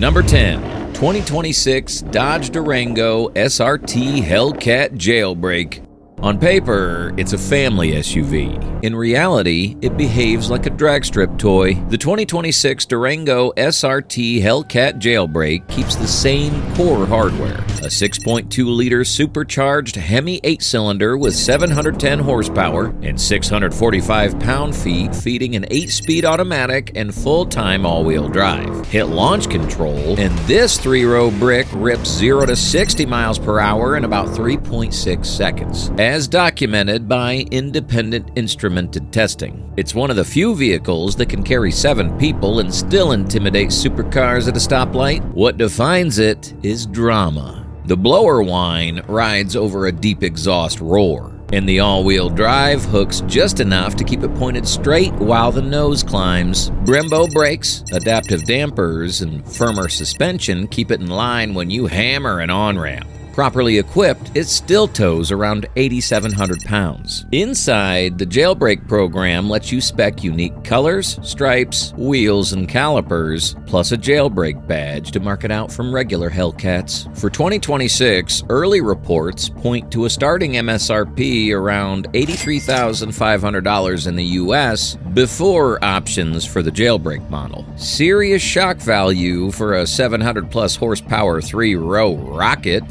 Number 10. 2026 Dodge Durango SRT Hellcat Jailbreak. On paper, it's a family SUV. In reality, it behaves like a drag strip toy. The 2026 Durango SRT Hellcat Jailbreak keeps the same core hardware. A 6.2-liter supercharged Hemi 8-cylinder with 710 horsepower and 645 pound-feet, feeding an 8-speed automatic and full-time all-wheel drive. Hit launch control, and this 3-row brick rips 0 to 60 miles per hour in about 3.6 seconds. As documented by independent instrumented testing. It's one of the few vehicles that can carry 7 people and still intimidate supercars at a stoplight. What defines it is drama. The blower whine rides over a deep exhaust roar, and the all-wheel drive hooks just enough to keep it pointed straight while the nose climbs. Brembo brakes, adaptive dampers, and firmer suspension keep it in line when you hammer an on-ramp. Properly equipped, it still tows around 8,700 pounds. Inside, the Jailbreak program lets you spec unique colors, stripes, wheels, and calipers, plus a Jailbreak badge to mark it out from regular Hellcats. For 2026, early reports point to a starting MSRP around $83,500 in the US before options for the Jailbreak model. Serious shock value for a 700-plus horsepower 3-row rocket.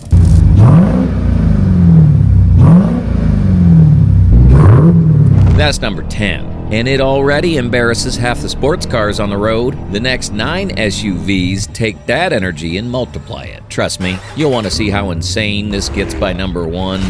That's number 10. And it already embarrasses half the sports cars on the road. The next 9 SUVs take that energy and multiply it. Trust me, you'll want to see how insane this gets by number 1.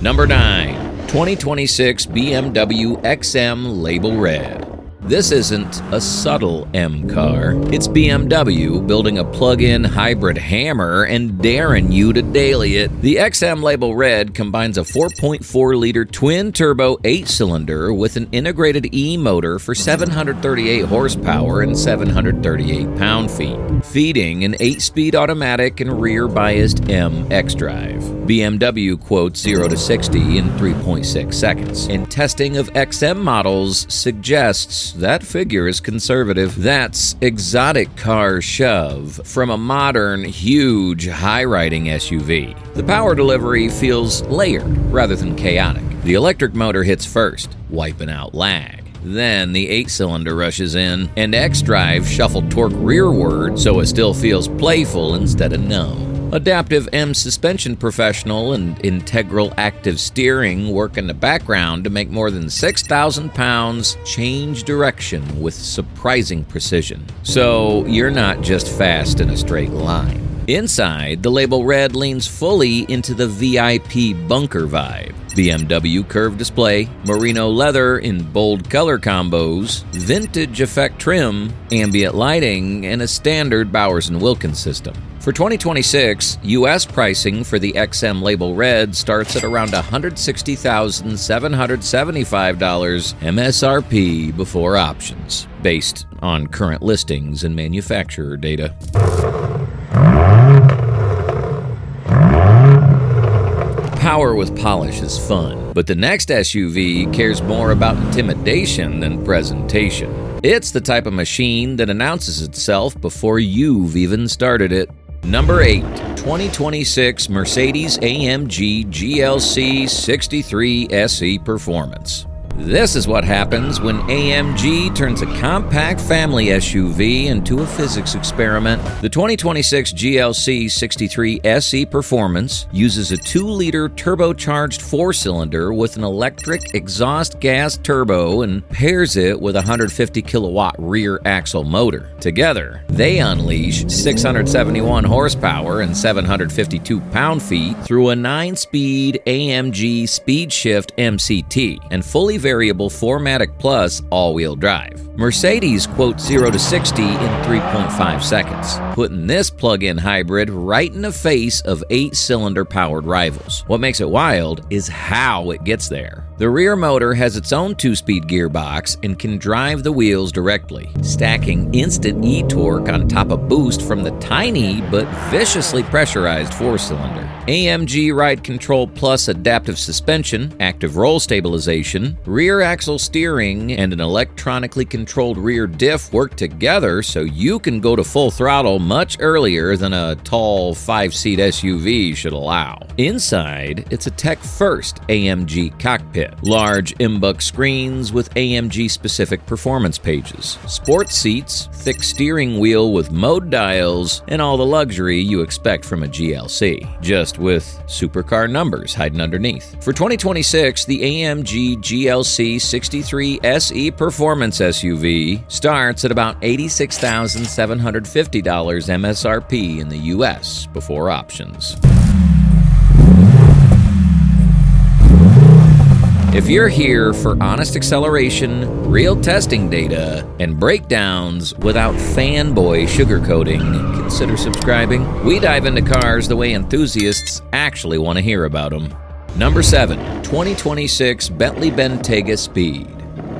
Number 9. 2026 BMW XM Label Red. This isn't a subtle M car. It's BMW building a plug-in hybrid hammer and daring you to daily it. The XM Label Red combines a 4.4-liter twin-turbo 8-cylinder with an integrated E motor for 738 horsepower and 738 pound-feet, feeding an 8-speed automatic and rear-biased M xDrive. BMW quotes 0 to 60 in 3.6 seconds, and testing of XM models suggests that figure is conservative. That's exotic car shove from a modern, huge, high-riding SUV. The power delivery feels layered rather than chaotic. The electric motor hits first, wiping out lag. Then the 8-cylinder rushes in, and xDrive shuffled torque rearward so it still feels playful instead of numb. Adaptive M suspension professional and integral active steering work in the background to make more than 6,000 pounds change direction with surprising precision. So you're not just fast in a straight line. Inside, the Label Red leans fully into the VIP bunker vibe. BMW curved display, merino leather in bold color combos, vintage effect trim, ambient lighting, and a standard Bowers & Wilkins system. For 2026, U.S. pricing for the XM Label Red starts at around $160,775 MSRP before options, based on current listings and manufacturer data. Power with polish is fun, but the next SUV cares more about intimidation than presentation. It's the type of machine that announces itself before you've even started it. Number 8. 2026 Mercedes-AMG GLC 63 SE Performance. This is what happens when AMG turns a compact family SUV into a physics experiment. The 2026 GLC 63 SE Performance uses a 2-liter turbocharged 4-cylinder with an electric exhaust gas turbo and pairs it with a 150 kilowatt rear axle motor. Together, they unleash 671 horsepower and 752 pound-feet through a 9-speed AMG Speed Shift MCT and fully variable 4MATIC Plus all-wheel drive. Mercedes quotes 0 to 60 in 3.5 seconds, putting this plug-in hybrid right in the face of 8-cylinder powered rivals. What makes it wild is how it gets there. The rear motor has its own 2-speed gearbox and can drive the wheels directly, stacking instant e-torque on top of boost from the tiny but viciously pressurized 4-cylinder. AMG Ride Control Plus adaptive suspension, active roll stabilization, rear axle steering, and an electronically controlled rear diff work together so you can go to full throttle much earlier than a tall 5-seat SUV should allow. Inside, it's a tech-first AMG cockpit. Large MBUX screens with AMG-specific performance pages, sports seats, thick steering wheel with mode dials, and all the luxury you expect from a GLC, just with supercar numbers hiding underneath. For 2026, the AMG GLC 63 SE Performance SUV starts at about $86,750 MSRP in the US before options. If you're here for honest acceleration, real testing data, and breakdowns without fanboy sugarcoating, consider subscribing. We dive into cars the way enthusiasts actually want to hear about them. Number 7. 2026 Bentley Bentayga Speed.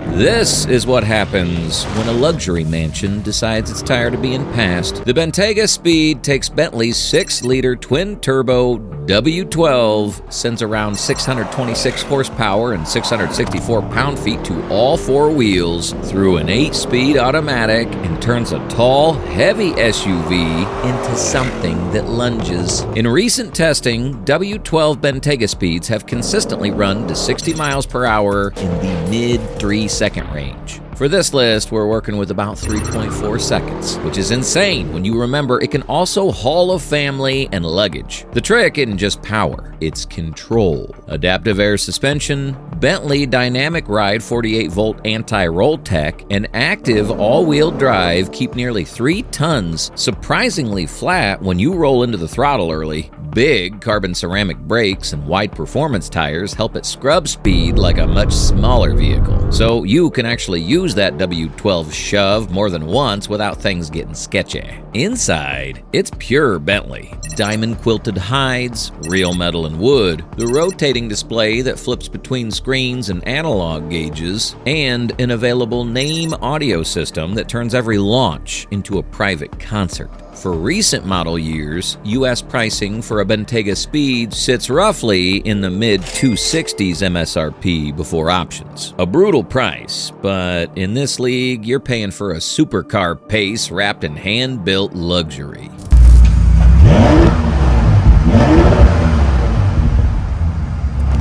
This is what happens when a luxury mansion decides it's tired of being passed. The Bentayga Speed takes Bentley's 6-liter twin-turbo W12, sends around 626 horsepower and 664 pound-feet to all 4 wheels through an 8-speed automatic and turns a tall, heavy SUV into something that lunges. In recent testing, W12 Bentayga Speeds have consistently run to 60 miles per hour in the mid-3-second range. For this list, we're working with about 3.4 seconds, which is insane when you remember it can also haul a family and luggage. The trick isn't just power, it's control. Adaptive air suspension, Bentley Dynamic Ride 48-volt anti-roll tech, and active all-wheel drive keep nearly 3 tons surprisingly flat when you roll into the throttle early. Big carbon ceramic brakes and wide performance tires help it scrub speed like a much smaller vehicle. So you can actually use that W12 shove more than once without things getting sketchy. Inside, it's pure Bentley. Diamond quilted hides, real metal and wood, the rotating display that flips between screens and analog gauges, and an available name audio system that turns every launch into a private concert. For recent model years, U.S. pricing for a Bentayga Speed sits roughly in the mid-260s MSRP before options. A brutal price, but in this league, you're paying for a supercar pace wrapped in hand-built luxury.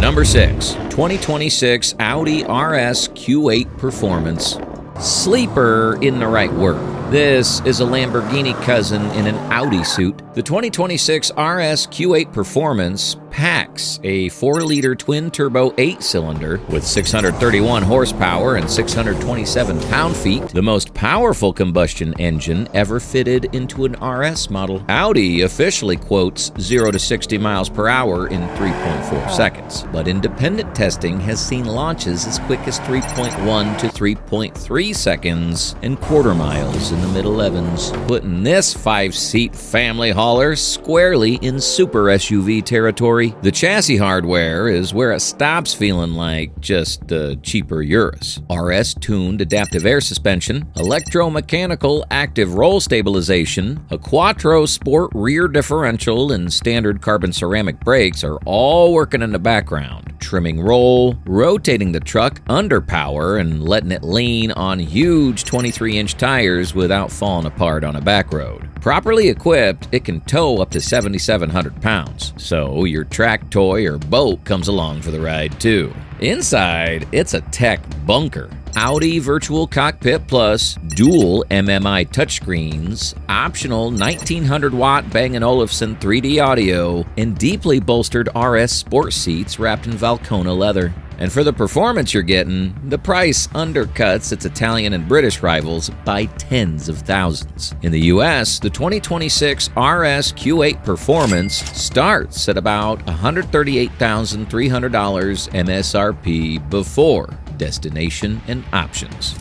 Number 6. 2026 Audi RS Q8 Performance. Sleeper in the right word. This is a Lamborghini cousin in an Audi suit. The 2026 RS Q8 Performance packs a 4-liter twin-turbo 8-cylinder with 631 horsepower and 627 pound-feet, the most powerful combustion engine ever fitted into an RS model. Audi officially quotes 0 to 60 miles per hour in 3.4 seconds, but independent testing has seen launches as quick as 3.1 to 3.3 seconds and quarter miles in the mid-11s, putting this 5-seat family hauler squarely in super SUV territory. The chassis hardware is where it stops feeling like just the cheaper Urus. RS-tuned adaptive air suspension, electromechanical active roll stabilization, a Quattro Sport rear differential, and standard carbon ceramic brakes are all working in the background, trimming roll, rotating the truck under power, and letting it lean on huge 23-inch tires without falling apart on a back road. Properly equipped, it can tow up to 7,700 pounds, so your track toy or boat comes along for the ride too. Inside, it's a tech bunker. Audi Virtual Cockpit Plus, dual MMI touchscreens, optional 1900-watt Bang & Olufsen 3D audio, and deeply bolstered RS sports seats wrapped in Valcona leather. And for the performance you're getting, the price undercuts its Italian and British rivals by tens of thousands. In the US, the 2026 RS Q8 Performance starts at about $138,300 MSRP before destination and options.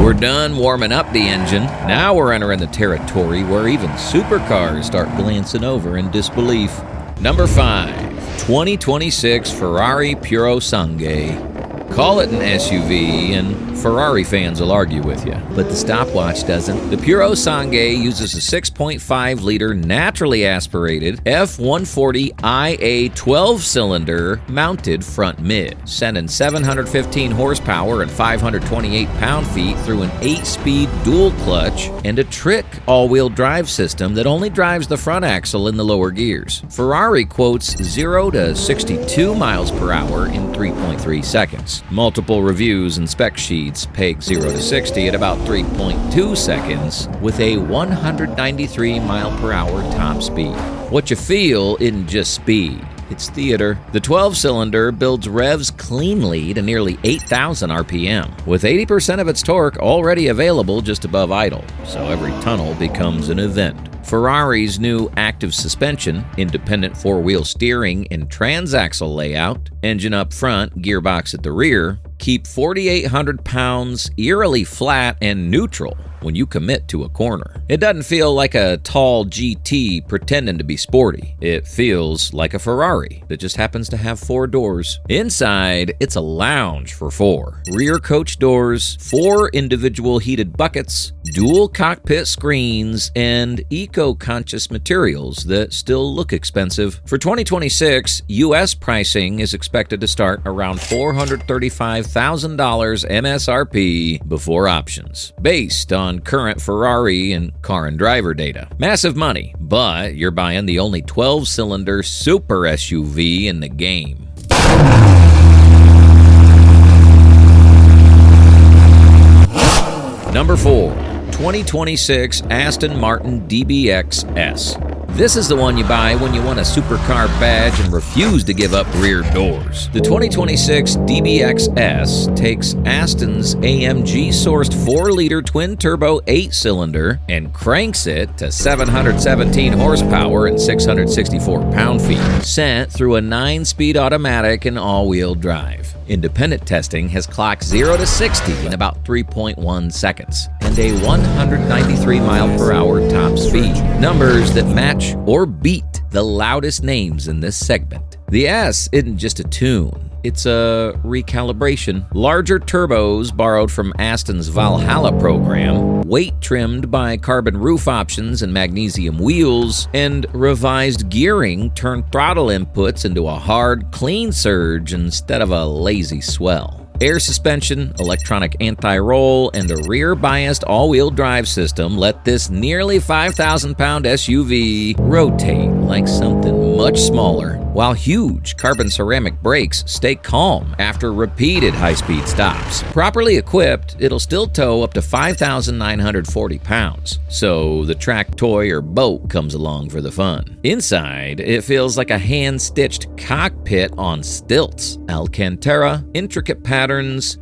We're done warming up the engine. Now we're entering the territory where even supercars start glancing over in disbelief. Number 5. 2026 Ferrari Purosangue. Call it an SUV, and Ferrari fans will argue with you, but the stopwatch doesn't. The Purosangue uses a 6.5-liter naturally aspirated F140IA 12-cylinder mounted front mid, sending 715 horsepower and 528 pound-feet through an 8-speed dual clutch and a trick all-wheel drive system that only drives the front axle in the lower gears. Ferrari quotes 0 to 62 miles per hour in 3.3 seconds. Multiple reviews and spec sheets peg 0 to 60 at about 3.2 seconds with a 193 mile per hour top speed. What you feel isn't just speed, it's theater. The 12-cylinder builds revs cleanly to nearly 8,000 RPM, with 80% of its torque already available just above idle, so every tunnel becomes an event. Ferrari's new active suspension, independent four-wheel steering and transaxle layout, engine up front, gearbox at the rear, keep 4,800 pounds eerily flat and neutral when you commit to a corner. It doesn't feel like a tall GT pretending to be sporty. It feels like a Ferrari that just happens to have 4 doors. Inside, it's a lounge for 4. Rear coach doors, 4 individual heated buckets, dual cockpit screens, and eco-conscious materials that still look expensive. For 2026, U.S. pricing is expected to start around $435,000 MSRP before options, based on current Ferrari and car and driver data. Massive money, but you're buying the only 12-cylinder super SUV in the game. Number 4. 2026 Aston Martin DBX S. This is the one you buy when you want a supercar badge and refuse to give up rear doors. The 2026 DBX S takes Aston's AMG-sourced 4-liter twin-turbo 8-cylinder and cranks it to 717 horsepower and 664 pound-feet, sent through a 9-speed automatic and all-wheel drive. Independent testing has clocked 0 to 60 in about 3.1 seconds and a 193 mile per hour top speed. Numbers that match or beat the loudest names in this segment. The S isn't just a tune. It's a recalibration. Larger turbos borrowed from Aston's Valhalla program, weight trimmed by carbon roof options and magnesium wheels, and revised gearing turned throttle inputs into a hard, clean surge instead of a lazy swell. Air suspension, electronic anti-roll, and a rear-biased all-wheel drive system let this nearly 5,000-pound SUV rotate like something much smaller, while huge carbon ceramic brakes stay calm after repeated high-speed stops. Properly equipped, it'll still tow up to 5,940 pounds, so the track toy or boat comes along for the fun. Inside, it feels like a hand-stitched cockpit on stilts. Alcantara, intricate patterns,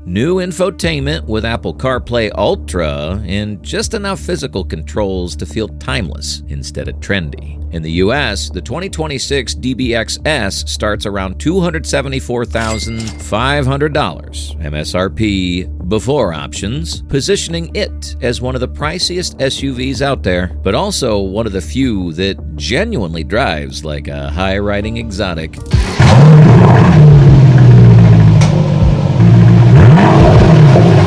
new infotainment with Apple CarPlay Ultra, and just enough physical controls to feel timeless instead of trendy. In the US, the 2026 DBX S starts around $274,500 MSRP before options, positioning it as one of the priciest SUVs out there, but also one of the few that genuinely drives like a high-riding exotic.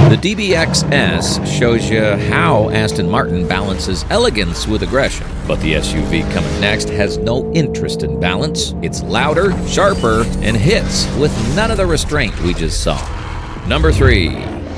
The DBX S shows you how Aston Martin balances elegance with aggression, but the SUV coming next has no interest in balance. It's louder, sharper, and hits with none of the restraint we just saw. Number 3.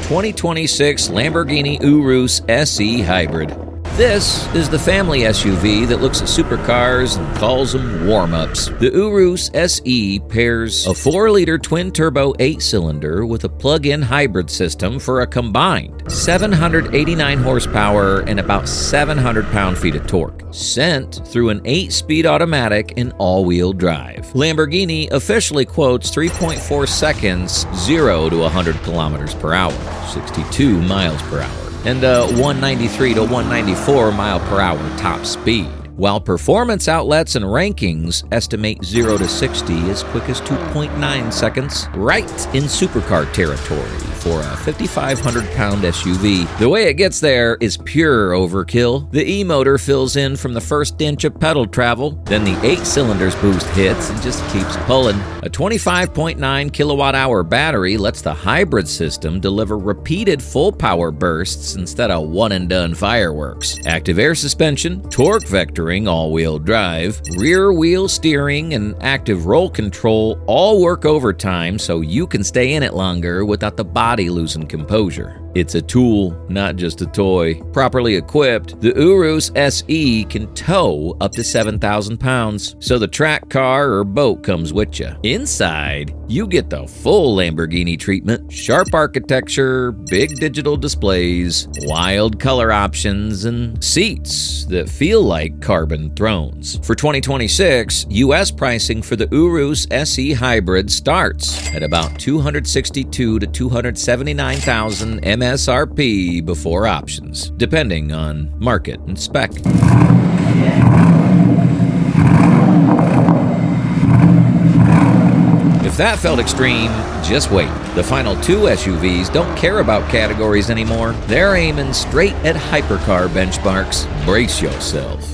2026 Lamborghini Urus SE Hybrid. This is the family SUV that looks at supercars and calls them warm-ups. The Urus SE pairs a 4-liter twin-turbo 8-cylinder with a plug-in hybrid system for a combined 789 horsepower and about 700 pound-feet of torque, sent through an 8-speed automatic and all-wheel drive. Lamborghini officially quotes 3.4 seconds 0 to 100 kilometers per hour, 62 miles per hour. And a 193 to 194 mile per hour top speed. while performance outlets and rankings estimate 0 to 60 as quick as 2.9 seconds, right in supercar territory for a 5,500-pound SUV. The way it gets there is pure overkill. The E-motor fills in from the first inch of pedal travel, then the 8 cylinders boost hits and just keeps pulling. A 25.9 kilowatt-hour battery lets the hybrid system deliver repeated full power bursts instead of one-and-done fireworks. Active air suspension, torque vectoring, all-wheel drive, rear-wheel steering, and active roll control all work overtime so you can stay in it longer without the body losing composure. It's a tool, not just a toy. Properly equipped, the Urus SE can tow up to 7,000 pounds, so the track car or boat comes with you. Inside, you get the full Lamborghini treatment: sharp architecture, big digital displays, wild color options, and seats that feel like carbon thrones. For 2026, U.S. pricing for the Urus SE Hybrid starts at about $262,000 to $279,000 MSRP before options, depending on market and spec. If that felt extreme, just wait. The final 2 SUVs don't care about categories anymore. They're aiming straight at hypercar benchmarks. Brace yourself.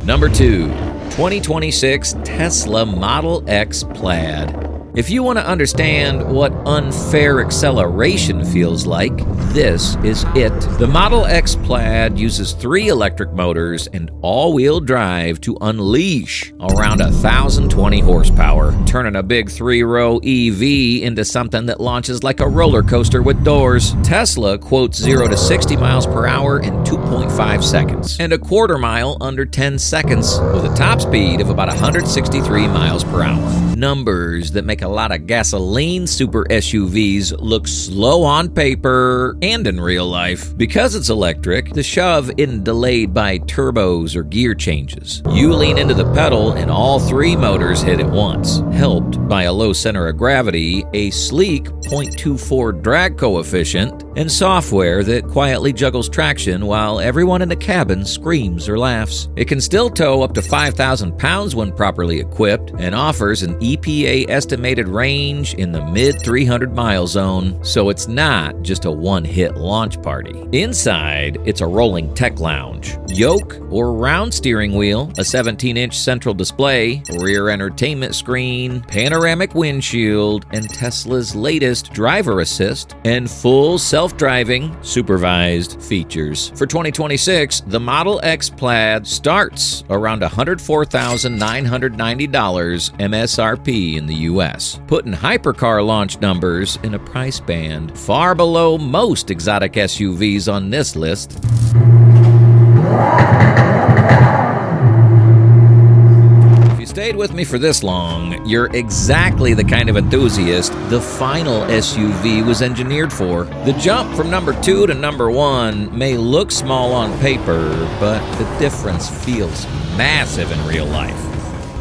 Number 2, 2026 Tesla Model X Plaid. If you want to understand what unfair acceleration feels like, this is it. The Model X Plaid uses 3 electric motors and all-wheel drive to unleash around 1,020 horsepower, turning a big 3-row EV into something that launches like a roller coaster with doors. Tesla quotes 0 to 60 miles per hour in 2.5 seconds and a quarter mile under 10 seconds with a top speed of about 163 miles per hour. Numbers that make a lot of gasoline super SUVs look slow on paper and in real life. Because it's electric, the shove isn't delayed by turbos or gear changes. You lean into the pedal and all 3 motors hit at once, helped by a low center of gravity, a sleek 0.24 drag coefficient, and software that quietly juggles traction while everyone in the cabin screams or laughs. It can still tow up to 5,000 pounds when properly equipped and offers an EPA estimated range in the mid-300-mile zone, so it's not just a one-hit launch party. Inside, it's a rolling tech lounge. Yoke or round steering wheel, a 17-inch central display, rear entertainment screen, panoramic windshield, and Tesla's latest driver assist and full self-driving, supervised features. For 2026, the Model X Plaid starts around $104,990 MSRP in the U.S., putting hypercar launch numbers in a price band far below most exotic SUVs on this list. If you stayed with me for this long, you're exactly the kind of enthusiast the final SUV was engineered for. The jump from number 2 to number 1 may look small on paper, but the difference feels massive in real life.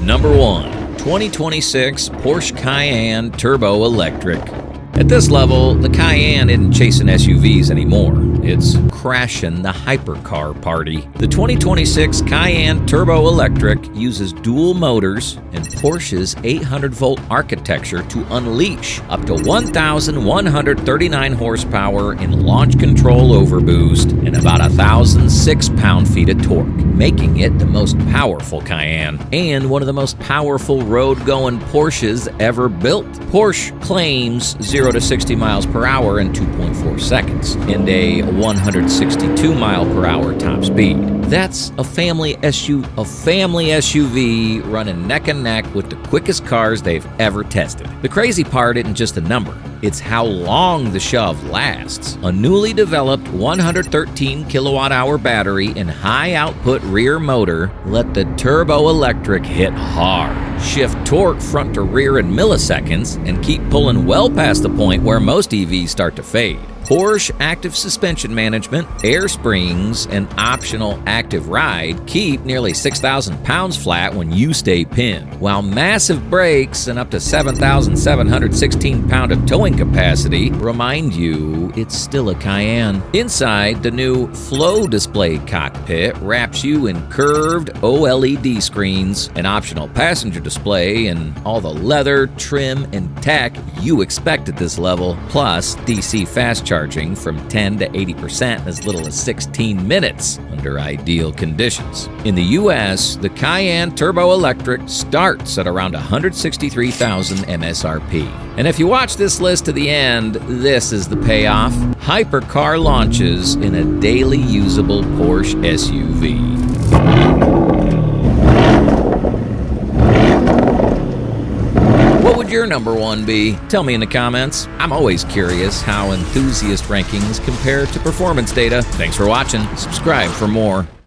Number 1. 2026 Porsche Cayenne Turbo Electric. At this level, the Cayenne isn't chasing SUVs anymore. It's crashing the hypercar party. The 2026 Cayenne Turbo Electric uses dual motors and Porsche's 800-volt architecture to unleash up to 1,139 horsepower in launch control overboost and about 1,006 pound-feet of torque, making it the most powerful Cayenne and one of the most powerful road-going Porsches ever built. Porsche claims 0 to 60 miles per hour in 2.4 seconds and a 162 mile per hour top speed. That's a family SUV running neck and neck with the quickest cars they've ever tested. The crazy part isn't just the number, it's how long the shove lasts. A newly developed 113 kilowatt-hour battery and high-output rear motor let the turbo electric hit hard, shift torque front to rear in milliseconds, and keep pulling well past the point where most EVs start to fade. Porsche active suspension management, air springs, and optional active ride keep nearly 6,000 pounds flat when you stay pinned, while massive brakes and up to 7,716 pound of towing capacity remind you it's still a Cayenne. Inside, the new Flow display cockpit wraps you in curved OLED screens, an optional passenger display, and all the leather, trim, and tech you expect at this level, plus DC fast charging from 10 to 80% in as little as 16 minutes under ideal conditions. In the US, the Cayenne Turbo Electric starts at around $163,000 MSRP. And if you watch this list to the end, this is the payoff. Hypercar launches in a daily usable Porsche SUV. What would your number one be? Tell me in the comments. I'm always curious how enthusiast rankings compare to performance data. Thanks for watching. Subscribe for more.